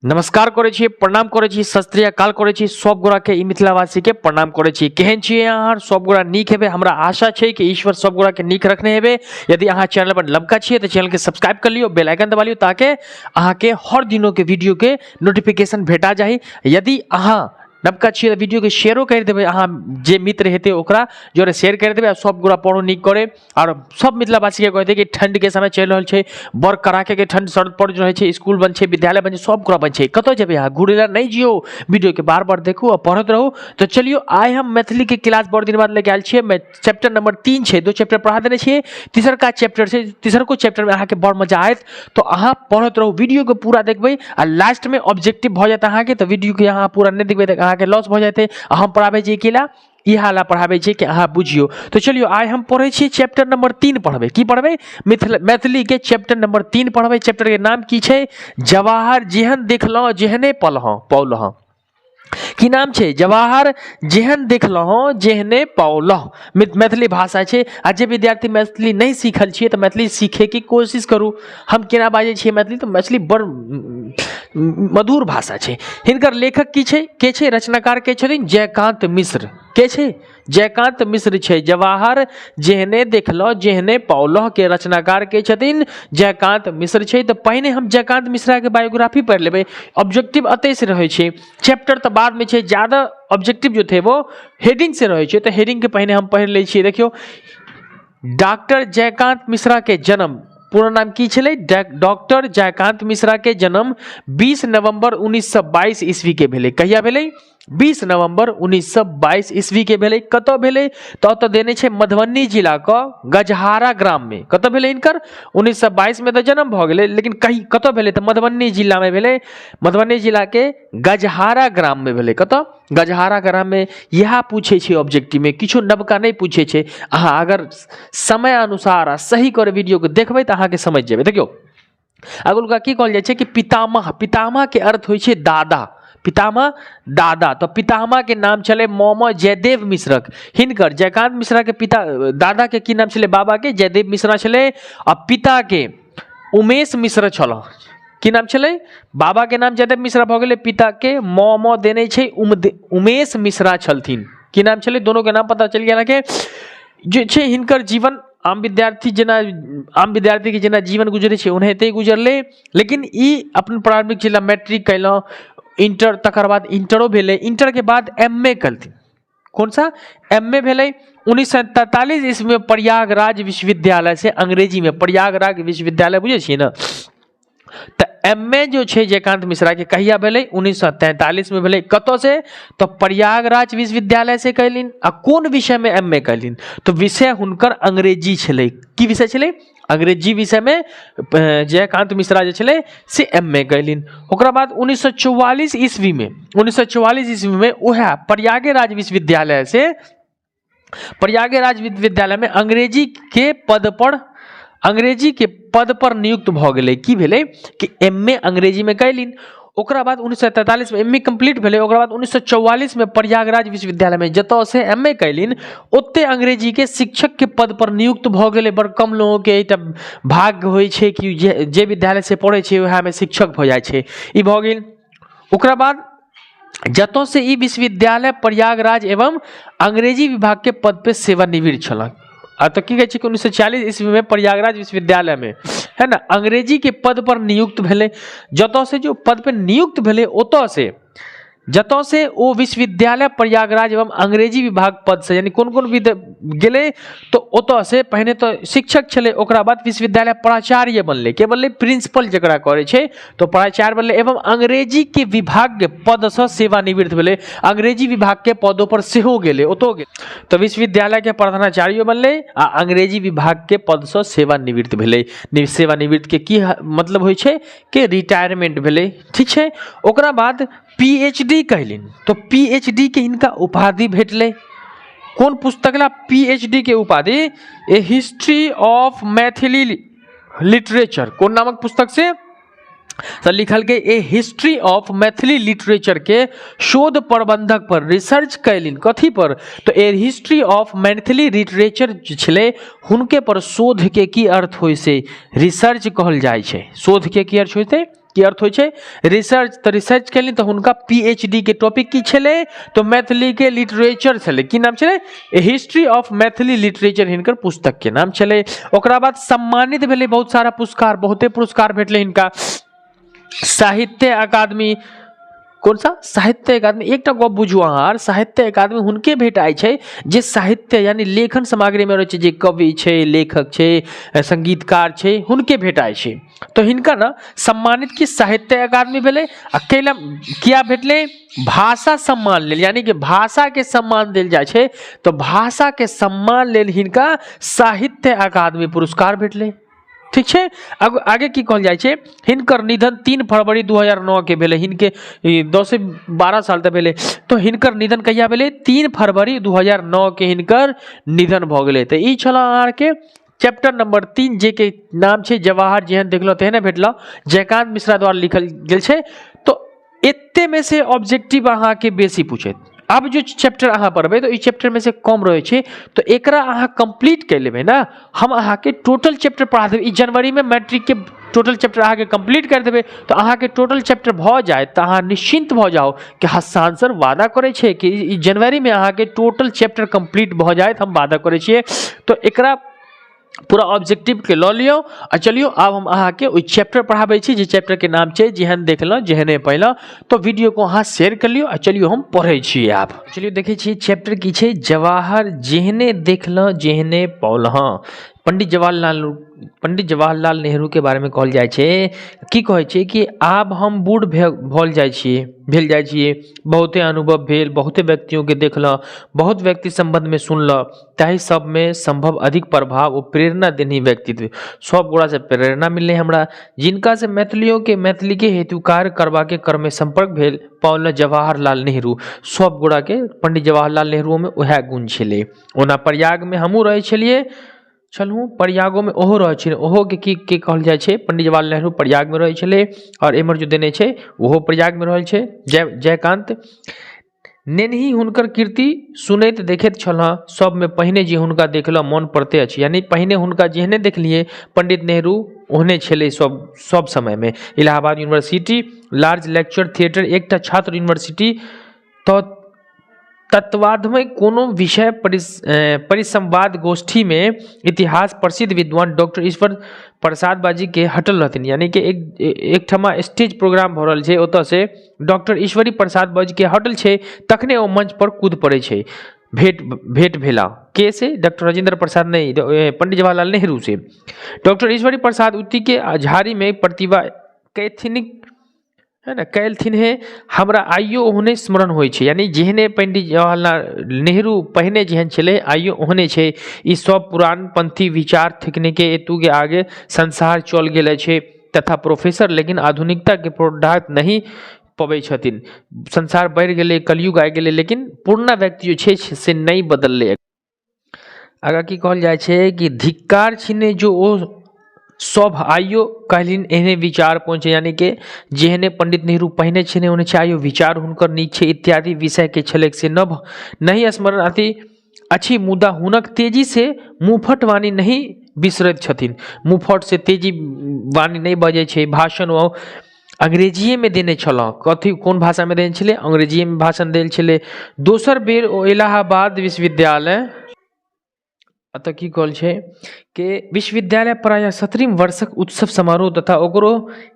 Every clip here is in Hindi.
नमस्कार करे छी, प्रणाम करे छी, सत श्री अकाल करे छी। सब गोरा के ई मिथिलावासी के प्रणाम करे छी। केहन छियै अहाँ? सब गोरा नीक हेबे। हमरा आशा छै कि ईश्वर सब गोरा के नीक रखने हेबे। यदि अहाँ चैनल पर नवका छियै तो चैनल के सब्सक्राइब कर लियो, बेल आइकन दबा लियो ताकि अहाँ के हर दिनों के वीडियो के नोटिफिकेशन भेटा जाही। यदि अहाँ नवका छियै तो वीडियो के शेयरो कर देबे, अहाँ जे मित्र हेते ओकरा जोरे शेयर कर देबे। सब गोरा पढ़ो नीक करे। और सब मिथिलावासी के कहते कि ठंड के समय चल रहल छै, बड़ कड़ाके के ठंड सड़क पर रहे छै, स्कूल बंद छै, विद्यालय बंद छै, सब गोरा बंद छै। कतो जेबे अहाँ घुरेला नहीं जियो, वीडियो के बार बार देखो और पढ़त रहो। तो चलियो आइ हम मैथिली के क्लास बड़ दिन बाद लेके आयल छियै। मैं चैप्टर नंबर 3 छै, 2 चैप्टर पढ़ा देने छियै। तीसरका चैप्टर छै, तीसरको चैप्टर में अहाँ के बड़ मजा आयत। तो अहाँ पढ़त रहो, वीडियो के पूरा देखबे आ लास्ट में ऑब्जेक्टिव भ जात अहाँ के। तो वीडियो के अहाँ पूरा नहीं देखबे त अहाँ के लॉस भ जाते। हम पढ़ाबे छी केला ई हाला पढ़ाबे छी कि अहाँ बुझियो। तो चलियो आइ हम पढ़े छी चैप्टर नंबर 3 पढ़बे। की पढ़बे? मैथिली के चैप्टर नंबर 3 पढ़बे। चैप्टर के नाम की छै? जवाहर जेहन देखलहुँ जेहने पौलहुँ। की नाम छै? जवाहर जेहन देखलहुँ जेहने पौलहुँ। मैथिली भाषा छै। आ जे विद्यार्थी मैथिली नहीं सीखल छियै तो मैथिली सीखे की कोशिश करू। हम केना बाजे छियै मैथिली? तो मैथिली बड़ मधुर भाषा छै। हिनकर लेखक की छै? के छै? रचनाकार के छथिन? जयकांत मिश्र। के छै? जयकांत मिश्र छै। जवाहर जेहने देखलहुँ जेहने पौलहुँ के रचनाकार के छथिन जयकांत मिश्र छै। तो पहिने हम जयकांत मिश्रा के बायोग्राफी पढ़ लेबै। ऑब्जेक्टिव अतै से रहे छै, चैप्टर तो बाद में छै। ज्यादा ऑब्जेक्टिव जो थे वो हेडिंग से रहे छै। तो हेडिंग के पहिने हम पढ़ ले छियै। देखियो, डॉक्टर जयकांत मिश्रा के जन्म, पूरा नाम की छलै? डॉक्टर जयकांत मिश्रा के जन्म 20 नवंबर 1922 ईस्वी के भेलै। कहिया भेलै? 20 नवंबर 1922 ईस्वी के भेलै। कतौ भेलै? तो देने छै मधुबनी जिला का गजहारा ग्राम में। कतौ भेलै इनकर? 1922 में तो जन्म भ गेलै, लेकिन कहीं कतौ भेलै तो मधुबनी जिला में भेलै। मधुबनी जिला के गजहारा ग्राम में भेलै। कतौ? गजहारा ग्राम में। यह पूछे छै ऑब्जेक्टिव में, किछु नवका नहीं पूछे छै। अहाँ अगर समय अनुसार सही कर वीडियो को देखबै तो अहाँ के समझ जेबै। देखियो, अगुलका की कहल जाइ छै कि पितामह। पितामह के अर्थ होइ छै दादा। पितामह दादा। तो पितामह के नाम चले मौमा जयदेव मिश्रक। हिनकर जयकांत मिश्रा के पिता दादा के की नाम चले? बाबा के जयदेव मिश्रा चले और पिता के उमेश मिश्र छल। की नाम चले? बाबा के नाम जयदेव मिश्रा भ गेलै, पिता के मौमा देने छै उमेश मिश्रा छलथिन। की नाम चले? दोनों के नाम पता चल गया के जे छै हिनकर जीवन आम विद्यार्थी के जेना जीवन गुजरे छै ओनाहिते गुजरले। लेकिन ई अपन प्रारंभिक जिला मैट्रिक कैलहुँ, इंटर, तकर बाद इंटरो भेलै। इंटर के बाद एमए करथिन। कौन सा? एमए भेलै 1943 ईस्वी में प्रयागराज विश्वविद्यालय से अंग्रेजी में। प्रयागराज विश्वविद्यालय बुझे छियै ना? तो एमए जो छे जयकांत मिश्रा के कहिया भेलै? 1943 में भेलै। कतो से? तो प्रयागराज विश्वविद्यालय से कैलिन। आ कौन विषय में एमए कैलिन? तो विषय हुनकर अंग्रेजी छलै। की विषय छलै? अंग्रेजी विषय में जयकांत मिश्रा जे छलै से एमए कैलिन। ओकरा बाद 1944 ईस्वी में वह प्रयागराज विश्वविद्यालय में अंग्रेजी के पद पर नियुक्त भ गेलै। की भेलै? कि एमए अंग्रेजी में कैलिन। ओकरा बाद 1943 में एमए कंप्लीट भेलै। ओकरा बाद 1944 में प्रयागराज विश्वविद्यालय में जतऽ से एमए कैलिन ओते अंग्रेजी के शिक्षक के पद पर नियुक्त भ गेलै। बड़ कम लोगों के एकटा भाग्य होइ छै कि जे विद्यालय से पढ़ै छै वएह में शिक्षक भ जाइ छै। ई भ गेल। ओकरा बाद जतऽ से ई विश्वविद्यालय प्रयागराज एवं अंग्रेजी विभाग के पद पे सेवानिवृत्त छल। तो की कहै छै कि 1940 ईस्वी में प्रयागराज विश्वविद्यालय में है ना अंग्रेजी के पद पर नियुक्त भेले। जतऽ से जो पद पर नियुक्त भेले ओतऽ से जतऽ से ओ विश्वविद्यालय प्रयागराज एवं अंग्रेजी विभाग पद से यानी कोन कोन गेले तो ओतऽ से पहिने तो शिक्षक छले। ओकरा बाद विश्वविद्यालय प्राचार्य बनले। के बनले? प्रिंसिपल जकरा करे छै तो प्राचार्य बनले। एवं अंग्रेजी के विभाग पद से सेवानिवृत्त भेले। अंग्रेजी विभाग के पदों पर सेहो गेले, ओतो गेले। तो विश्वविद्यालय के प्रधानाचार्य बनले आ अंग्रेजी विभाग के पद से सेवानिवृत्त भेले। सेवानिवृत्त के की मतलब होइ छै? कि रिटायरमेंट भेले। ठीक छै। ओकरा बाद पीएचडी कहलिन। तो पीएचडी के इनका उपाधि भेटले। कौन पुस्तक ला? पीएचडी के उपाधि ए हिस्ट्री ऑफ मैथिली लिटरेचर। कौन नामक पुस्तक से? तो लिखल के ए हिस्ट्री ऑफ मैथिली लिटरेचर के शोध प्रबंधक पर रिसर्च कैलिन। कथी पर? तो ए हिस्ट्री ऑफ मैथिली लिटरेचर छले हुनके पर शोध के की अर्थ होय से रिसर्च कहल जाय छै। शोध के की अर्थ होय छै? की अर्थ होय छै रिसर्च, तो रिसर्च केली तो हुनका पीएचडी के टॉपिक की छले, तो मैथिली के लिटरेचर छले, की नाम छले, ए हिस्ट्री ऑफ मैथिली लिटरेचर हिनकर पुस्तक के नाम छले। ओकरा बाद सम्मानित भेले, बहुत सारा पुरस्कार, बहुते पुरस्कार भेटले हिनका। साहित्य अकादमी, कौन सा साहित्य अकादमी, एक गप बुझू अहाँ, साहित्य अकादमी हुनके भेटाई छै जे साहित्य यानी लेखन सामग्री में रहे छै, जे कवि छै, लेखक छै, संगीतकार छै, हुनके भेटाई छै। तो हिनका ना सम्मानित की साहित्य अकादमी भेले, अकेला किया भेटले, भाषा सम्मान लेल, यानी कि भाषा के सम्मान देल जाय छै, तो भाषा के सम्मान लेल हिनका साहित्य अकादमी पुरस्कार भेटले। ठीक है, अब आगे की कहल जाय छै, हिनकर निधन 3 फरवरी 2009 के भेले, हिनके 10 से 12 साल तक भेले, तो हिनकर निधन कहिया भेले, 3 फरवरी 2009 के हिनकर निधन भ गेले। तो ई छला अहाँ के चैप्टर नंबर 3 जे के नाम छै जवाहर, जेहन देखलो तेहने भेटलो, जयकांत मिश्रा द्वारा लिखल गेल छै। तो एते में से ऑब्जेक्टिव अहाँ के बेसी पूछे। अब जो चैप्टर अहाँ पढ़बे तो इस चैप्टर में से कम रहे छे, तो एकरा अहाँ कंप्लीट कर लेबे ना, हम अहाँ के टोटल चैप्टर पढ़ा देबे। इस जनवरी में मैट्रिक के टोटल चैप्टर अहाँ के कंप्लीट कर देबे, तो अहाँ के टोटल चैप्टर भ जाए, तो अहाँ निश्चिंत भ जाओ कि हस्सान सर वादा करे छे कि इस जनवरी में अहाँ के टोटल चैप्टर कंप्लीट भ जाए, हम वादा करे छिए। तो एकरा पूरा ऑब्जेक्टिव के ल लियो आ चलियो। अब हम अहाँ के ओइ चैप्टर पढ़ाबे छी, जे चैप्टर के नाम छै जेहन देखलो जेहने पहला, तो वीडियो को अहाँ शेयर कर लियो आ चलियो हम पढ़े छी। आप चलियो देखे छी चैप्टर की छै जवाहर, जेहने देखलो जेहने पौलह। पंडित जवाहरलाल नेहरू के बारे में कहल जाय छै, की कहै छै कि आब हम बूढ़ भेल जाय छियै, बहुते अनुभव भेल, बहुते व्यक्तियों के देखल, बहुत व्यक्ति संबंध में सुनल, ताहि सब में संभव अधिक प्रभाव और प्रेरणा देनी व्यक्तित्व, सब गोड़ा से प्रेरणा मिलले हमरा, जिनका से मैथिली के हेतु कार्य करबा के क्रम में संपर्क भेल, पौल जवाहरलाल नेहरू। सब गोड़ा के पंडित जवाहरलाल नेहरू में वह गुण छले। ओना प्रयाग में हमहूँ रहे छलिए, चलू प्रयागो में ओहो रहे छे, ओहो के कहल जाय छे, पंडित जवाहरलाल नेहरू प्रयाग में रहे छले, और एमर जो देने छे ओहो प्रयाग में रहल छे। जयकांत नेनही हुनकर कीर्ति सुनैत देखैत छलह, सब में पहिने जे हुनका देखल मन पड़ते अछि, यानी पहिने हुनका जेहने देखलिए पंडित नेहरू ओहने छले सब समय में। Allahabad university large lecture theatre, एकटा छात्र यूनिवर्सिटी तो तत्वाधमय कोनो विषय परिसंवाद गोष्ठी में इतिहास प्रसिद्ध विद्वान डॉक्टर ईश्वर प्रसाद बाजी के हटल रहथिन, यानी कि एक ठमा स्टेज प्रोग्राम भ रहल छै, ओतऽ से डॉक्टर ईश्वरी प्रसाद बाजी के हटल छै, तखने ओ मंच पर कूद पड़े छै। भेंट भेला के से, डॉक्टर राजेंद्र प्रसाद नहीं, पंडित जवाहरलाल नेहरू से। डॉक्टर ईश्वरी प्रसाद उति के झाड़ी में प्रतिभा कैथिनिक है ना कैलथिन है, हमरा आइयो ओहने स्मरण होइ छै, यानी जेहने पंडित जवाहरलाल नेहरू पहिने जेहन छले आइयो ओहने छै। ई सब पुरान पंथी विचार थिकने के एतु के आगे संसार चल गेल छै, तथा प्रोफेसर लेकिन आधुनिकता के प्रोडक्ट नहीं पबै छथिन। संसार बढ़ गेले, कलयुग आ गेले, लेकिन पूर्ण व्यक्ति जो छै से नहीं बदलले। आगा की कहल जाय छै कि धिक्कार छिने जो ओ सब आइयो कहलिन एहने विचार पहुंचे, यानी के जेहने पंडित नेहरू पहिने छने ओने आइयो विचार हुनकर नीक छै इत्यादि विषय के छलक से नहीं स्मरण अति अच्छी, मुदा हुनक तेजी से मुफट वाणी नहीं बिसरैत छथिन। मुफट से तेजी वाणी नहीं बजे छै। भाषण वो अंग्रेजीए में देने छल, कथी कोन भाषा में देने छले, अंग्रेजीए में भाषण देल छले। दोसर बेर ओ इलाहाबाद विश्वविद्यालय अतः की कहल छै कि विश्वविद्यालय प्राय 17वीं वर्षक उत्सव समारोह तथा ओकरो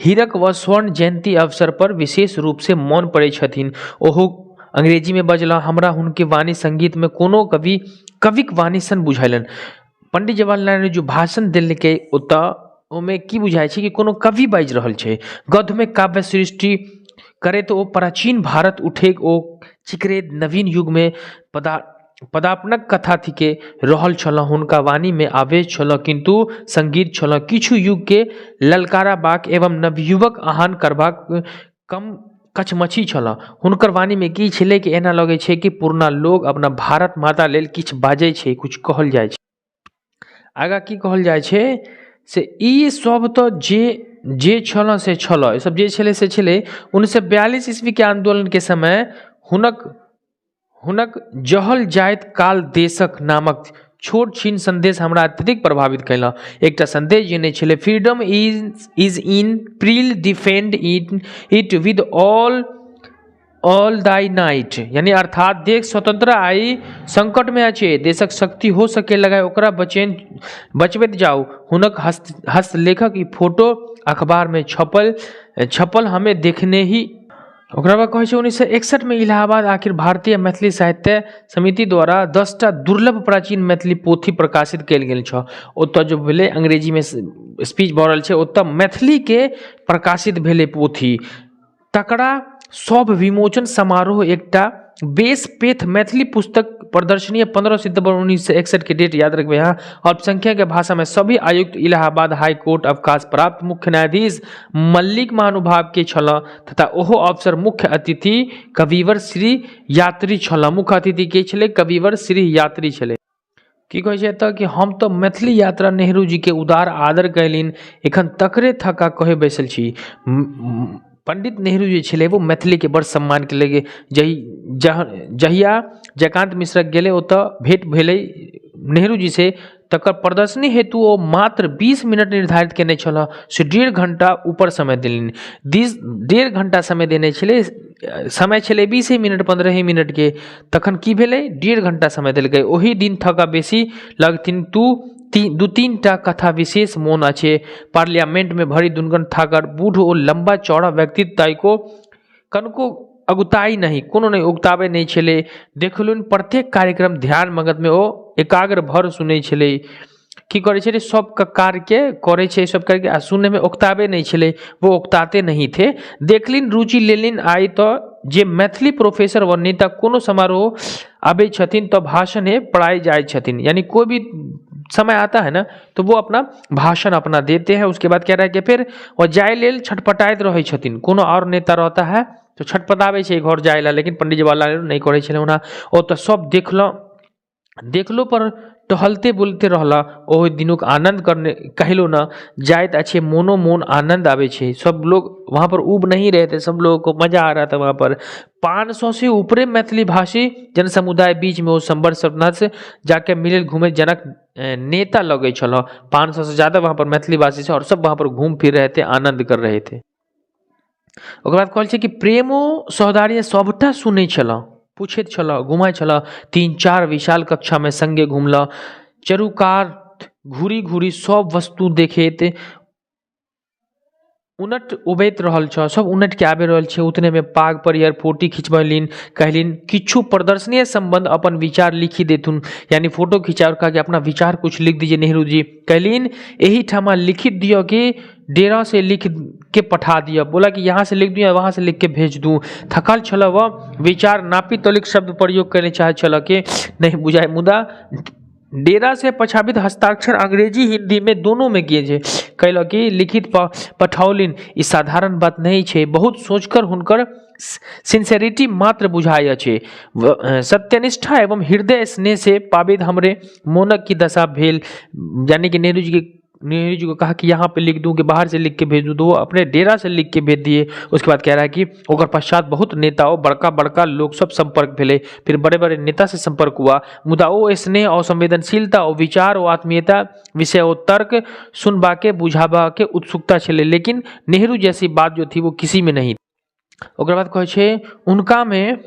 हीरक व स्वर्ण जयंती अवसर पर विशेष रूप से मौन पड़े छथिन। ओहो अंग्रेजी में बजला, हमरा हुनके वाणी संगीत में कोनो कविक वाणी सन बुझाइलन। पंडित जवाहरलाल नेहरू जो भाषण देल के ओतऽ ओमे की बुझाइ छै कि कोनो कवि बाजि रहल छै, गद्य में काव्य सृष्टि करे तो ओ प्राचीन भारत उठे, ओ चिकरे नवीन युग में पदार्पणक कथा थिके रहल छल, हुनका वाणी में आवेश छल, किंतु संगीत छल किछु युग के ललकारा बाक एवं नवयुवक आह्वान करबाक कम कचमची छल। हुनकर वाणी में की छले कि एना लगे छै कि पुरना लोग अपना भारत माता लेल किछ बाजै छै, कुछ कहल जाय छै। आगा की कहल जाय छै से ई सब तो जे छल से छल, सब जे छले से छले। 1942 ईस्वी के आंदोलन के समय हुनक जहल जायत काल देशक नामक छोट छीन संदेश हमरा अत्यधिक प्रभावित कैला। एकटा संदेश जेने छलै, freedom is in Pril defend it with all thy night, यानी अर्थात देश स्वतंत्र आई संकट में अछि, देशक शक्ति हो सके लगाए ओकरा बचबैत जाओ। हुनक हस्तलेखक ई फोटो अखबार में छपल हमें देखने ही। ओकरा बाद कहै छै 1961 में इलाहाबाद आखिर भारतीय मैथिली साहित्य समिति द्वारा 10टा दुर्लभ प्राचीन मैथिली पोथी प्रकाशित कयल गेल छ। ओतऽ जो भेलै अंग्रेजी में स्पीच भऽ रहल छै, ओतऽ मैथिली के प्रकाशित भेलै पोथी। तकरा सब विमोचन समारोह एकटा बेस पेथ मैथिली पुस्तक प्रदर्शनी 15 सितंबर 1961 के डेट याद रखबे यहाँ। अल्पसंख्यक के भाषा में सभी आयुक्त इलाहाबाद हाई कोर्ट अवकाश प्राप्त मुख्य न्यायाधीश मल्लिक महानुभाव के छल तथा ओहो अवसर मुख्य अतिथि कविवर श्री यात्री छल। मुख्य अतिथि के छले कविवर श्री यात्री छले। की कहे छै एतऽ कि हम तो मैथिली यात्रा नेहरू जी के उदार आदर कैलिन, एखन तकरे थका कहे बैसल छी। पंडित नेहरू जी छले वो मैथिली के बड़ सम्मान के लगे। जहिया जयकांत मिश्रक गेले ओतऽ भेंट भेलै नेहरू जी से, तकर प्रदर्शनी हेतु ओ मात्र 20 मिनट निर्धारित केने छल से 1.5 घंटा ऊपर समय देलिन। 1.5 घंटा समय देने छले, समय छले 20 मिनट 15 मिनट के, तखन की भेलै 1.5 घंटा समय देलकै। ओही दिन थका बेसी लगथिन दू तीन टा कथा विशेष मोन अच्छे। पार्लियामेंट में भरी दुनगन थाकर बूढ़ और लंबा चौड़ा व्यक्तित्व ताइको कनको अगुताई नहीं, कोनो नहीं उगताबे नहीं छले। देखलुन प्रत्येक कार्यक्रम ध्यान मगन में ओ एकाग्र भर सुनै छले। की करे छले सब कार्य के करे छे, सब करके आ सुनने में उगताबे नहीं छले, वो उगताते नहीं थे। देखलिन रुचि लेलिन। आई तो जे मैथिली प्रोफेसर व नेता कोनो समारोह आबे छथिन तो भाषण है पढ़ाई जाए छथिन, यानी कोई भी समय आता है ना तो वो अपना भाषण अपना देते हैं। उसके बाद कह रहा है कि फिर वो जाय लेल छटपटाइत रहे छथिन। कोनो और नेता रहता है तो छटपटाबे छे घर जाय ला, लेकिन पंडित जवाहरलाल नेहरू नहीं करे छले ओना। ओ तो सब देखलो पर टहलते बोलते रहला। ओहि दिनुक आनंद करने कहलो ना जायत अच्छे, मोनो मोन आनंद आवे छे। सब लोग वहां पर उब नहीं रहे थे, सब लोगों को मजा आ रहा था वहां पर। 500 से ऊपरे मैथिली भाषी जन समुदाय बीच में वो संबर सपना से जाके मिले घूमे जनक नेता लगे छल। 500 से ज्यादा वहां पर मैथिली भाषी से, और सब वहां पर घूम फिर रहे थे, आनंद कर रहे थे। ओकर बाद कहल छै कि प्रेमो सौदारी सबटा सुनै छल, पूछैत छल, घुमाय छल। 3-4 विशाल कक्षा में संगे घूमल, चरुकार घूरी घूरी सब वस्तु देखेत उनट उबैत रहल छ। सब उनट के आबे रहल छे। उतने में पाग पर यार फोटो खिंचबैलिन, कहलिन किछु प्रदर्शनीय संबंध अपन विचार लिखी देथुन, यानी फोटो खिंचा और कहा कि अपना विचार कुछ लिख दीजिए नेहरू जी। कहलिन यही ठामा लिखित दियो कि डेरा से लिख के पठा दिया। बोला कि यहाँ से लिख दूँ या वहाँ से लिख के भेज दूँ। थकल छल वह विचार नापी तलिक शब्द प्रयोग करने चाहे छल के नहीं बुझाए, मुदा डेरा से पछाबित हस्ताक्षर अंग्रेजी हिंदी में दोनों में किए छे। कहल कि लिखित पठौलिन ई साधारण बात नहीं छे, बहुत सोचकर हुनकर सिंसेरिटी मात्र बुझाय छे। सत्यनिष्ठा एवं हृदय स्नेह से पाबित हमरे मोनक की दशा भेल। यानी कि नेहरू जी को कहा कि यहाँ पे लिख दूं कि बाहर से लिख के भेज दूं, तो वो अपने डेरा से लिख के भेज दिए। उसके बाद कह रहा है कि ओकर पश्चात बहुत नेताओं बड़का लोग सब संपर्क भेले, फिर बड़े बड़े नेता से संपर्क हुआ। मुदा वो स्नेह और संवेदनशीलता और विचार और आत्मीयता विषय और तर्क सुनबा के बुझाबा के उत्सुकता छले, लेकिन नेहरू जैसी बात जो थी वो किसी में नहीं। ओकर बाद कहे छे उनका में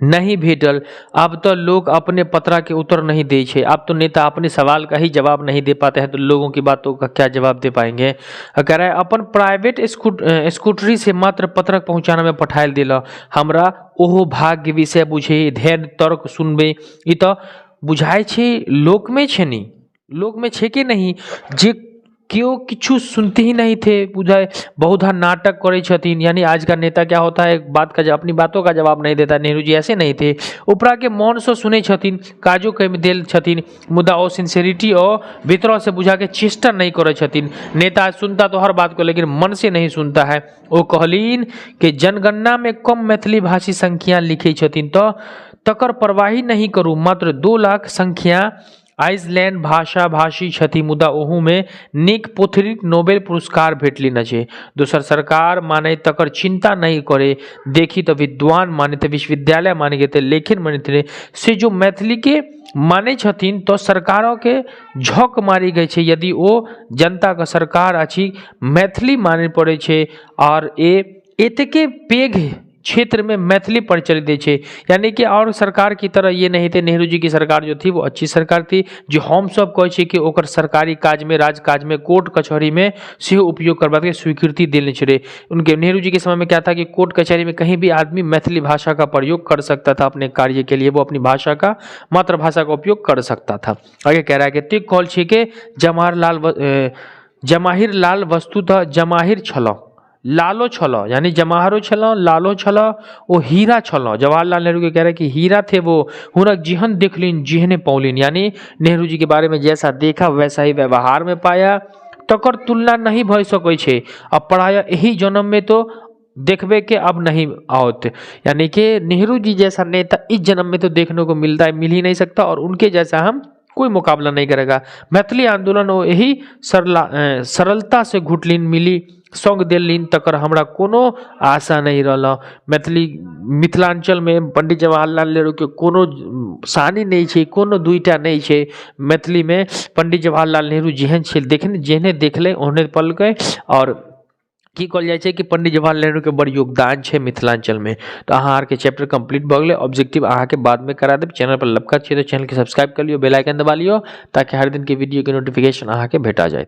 नहीं भेटल। अब तो लोग अपने पत्रा के उत्तर नहीं दे छे, अब तो नेता अपने सवाल का ही जवाब नहीं दे पाते हैं, तो लोगों की बातों का क्या जवाब दे पाएंगे। कह रहा है अपन प्राइवेट स्कूटरी से मात्र पत्रक पहुंचाना में पठायल दिला। हमरा ओहो भाग्य विषय बुझे, धैर्य तर्क सुनबे ई तो बुझाय छे लोक में छे नहीं, लोक में छे के नहीं जे क्यों किछु सुनते ही नहीं थे। बुझाए बहुधा नाटक करे छथिन, यानी आज का नेता क्या होता है बात का अपनी बातों का जवाब नहीं देता। नेहरू जी ऐसे नहीं थे, ऊपरा के मौन से सुने छथिन, काजो कह देल छथिन, मुदा और सिंसेरिटी और भीतर से बुझा के चेष्टा नहीं करे छथिन। नेता सुनता तो हर बात को, लेकिन मन से नहीं सुनता है। वो कहलीन कि जनगणना में कम मैथिली भाषी संख्या लिखे छथिन तो तकर परवाही नहीं करू, मात्र 2 लाख संख्या आइसलैंड भाषा भाषी छथि मुदा ओहू में नीक पोथरीक नोबेल पुरस्कार भेटली न छै। दोसर सरकार माने तकर चिंता नहीं करे, देखी तो विद्वान माने थे, विश्वविद्यालय माने गए थे, लेखन माने थे, से जो मैथिली के माने छथिन तो सरकारों के झोंक मारी गई छै। यदि वो जनता का सरकार अछि मैथिली माने पड़े छै और एतके पेघ क्षेत्र में मैथिली प्रचलित है। यानी कि और सरकार की तरह ये नहीं थे। नेहरू जी की सरकार जो थी वो अच्छी सरकार थी, जो हम सब कहे छी कि ओकर सरकारी काज में, राज काज में, कोर्ट कचहरी में से उपयोग करवा के स्वीकृति देने छे। उनके नेहरू जी के समय में क्या था कि कोर्ट कचहरी में कहीं भी आदमी मैथिली भाषा का प्रयोग कर सकता था अपने कार्य के लिए, वो अपनी भाषा का, मातृभाषा का उपयोग कर सकता था। आगे कह रहा है कि तिक कॉल छी के जमाहिर लाल वस्तुतः जमाहिर छलो, लालो छलो, यानी जमाहरो छलो, लालो छलो, वो हीरा छलो। जवाहरलाल नेहरू के कह रहे हैं कि हीरा थे वो, हुनक जिहन देखलिन जिहने पौलिन, यानी नेहरू जी के बारे में जैसा देखा वैसा ही व्यवहार में पाया, तकर तुलना नहीं भय सकै छे। अब पढ़ाया यही जन्म में तो देखबे के अब नहीं आओत, यानी कि नेहरू जी जैसा नेता इस जन्म में तो देखने को मिलता है, मिल ही नहीं सकता, और उनके जैसा हम कोई मुकाबला नहीं करेगा। मैथिली आंदोलन वो यही सरलता से घुटलिन, मिली संग देलिन, तकर हमरा कोनो आशा नहीं रहा। मिथिलांचल में पंडित जवाहरलाल नेहरू के कोनो सानी नहीं छे, कोनो दुईटा नहीं छे। मैथिली में पंडित जवाहरलाल नेहरू जेहन छे, जेहने देखले ओहने पलकै, और की कहल जाय छै कि पंडित जवाहरलाल नेहरू के बड़ योगदान छै मिथिलांचल में। तो अहाँ आर के चैप्टर कंप्लीट भ गेलै, ऑब्जेक्टिव अहाँ के बाद में करा देब। चैनल पर लपका छियै तो चैनल के सब्सक्राइब कर लियो, बेल आइकन दबा लियो, ताकि हर दिन के वीडियो के नोटिफिकेशन अहाँ के भेटा जाए।